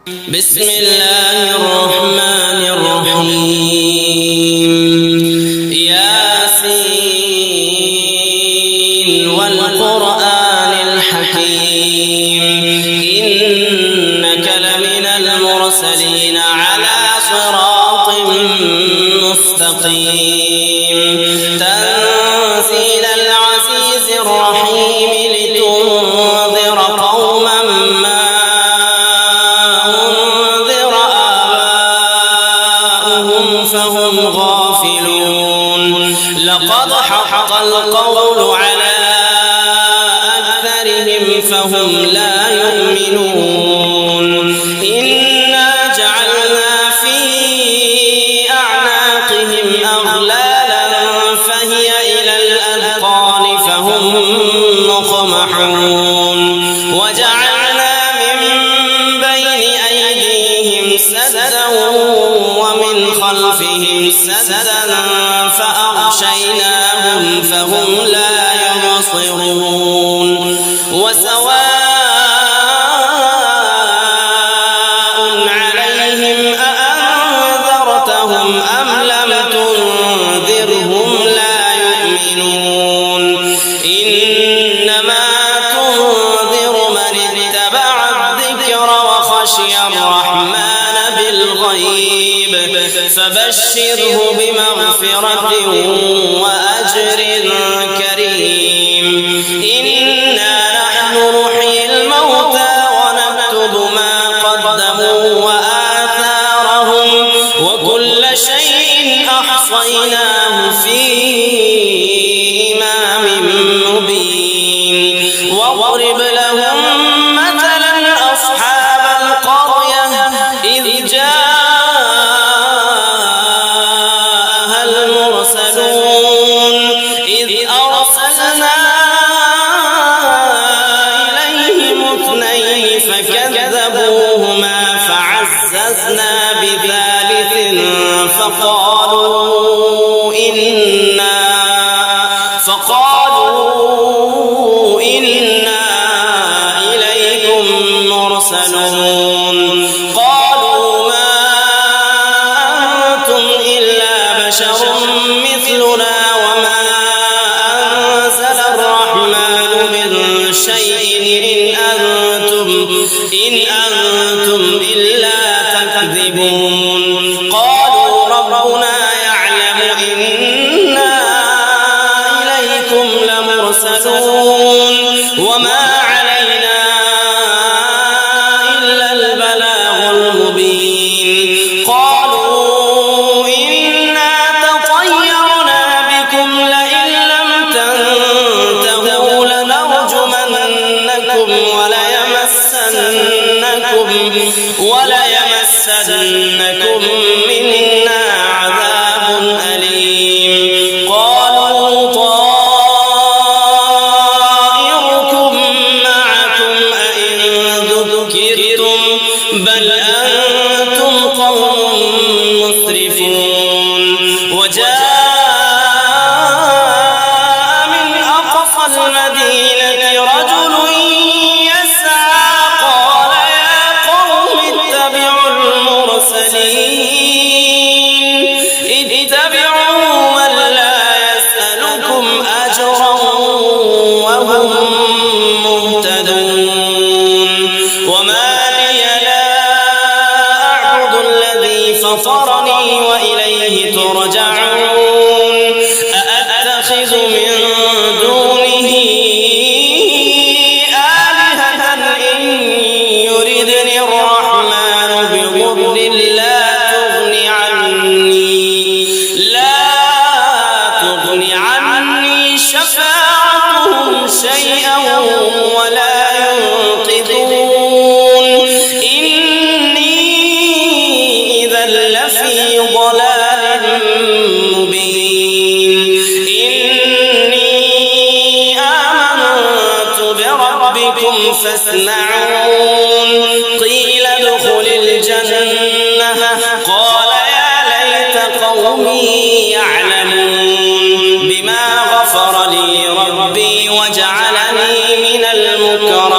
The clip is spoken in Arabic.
بسم الله الرحمن الرحيم. ياسين والقرآن الحكيم إنك لمن المرسلين على صراط مستقيم تنزيل العزيز الرحيم لتنذر قوما ما فهم غافلون. لقد حق القول على أكثرهم فهم لا يؤمنون. إنا جعلنا في أعناقهم أغلالا فهي إلى الأذقان فهم مقمحون. وجعلنا من بين أيديهم سدا ومن خلفهم سدا فأغشيناهم فهم لا يبصرون. وسواء عليهم أأنذرتهم أم لم تنذرهم لا يؤمنون. إنما تنذر من اتبع الذكر وخشي الرحمن بالغيب فبشره بمغفرة وأجر كريم. إنا نحن نحيي الموتى ونكتب ما قدموا وآثارهم وكل شيء أحصيناه في إمام مبين. واضرب لهم مثلا أصحاب القرية إذ جاءها المرسلون إذ أرسلنا إليهم اثنين فكذبوهما فعززنا بثالث فقالوا إنا إليكم مرسلون. قالوا ما أنتم إلا بشر مثلنا وما أنزل الرحمن من شيء إن أنتم إلا تكذبون. قالوا ربنا يعلم إنا إليكم لمرسلون وما علينا إلا البلاغ المبين. قالوا إنا تطيرنا بكم لئن لم تنتهوا لنرجمنكم وليمسنكم منا عذاب أليم. قالوا طائركم معكم أئن ذكرتم بل أنتم قوم مسرفون. وجاء من أقصى المدينة رجل يسعى قال يا قوم اتبعوا المرسلين اتبعوا من لا يسألكم أجرا وهم مهتدون. وما لي لا أعبد الذي فطرني وإليه ترجعون. أأتخذ من دونه آلهة إن يردني الرحمن بضر لا تغني عني شفاعتهم شيئا ولا ينقذون. إني إذا لفي ضلال مبين. إني آمنت بربكم فاسمعون. قيل ادخل الجنة قال يا ليت قومي يعلمون بما غفر لي ربي وجعلني من المكرمين.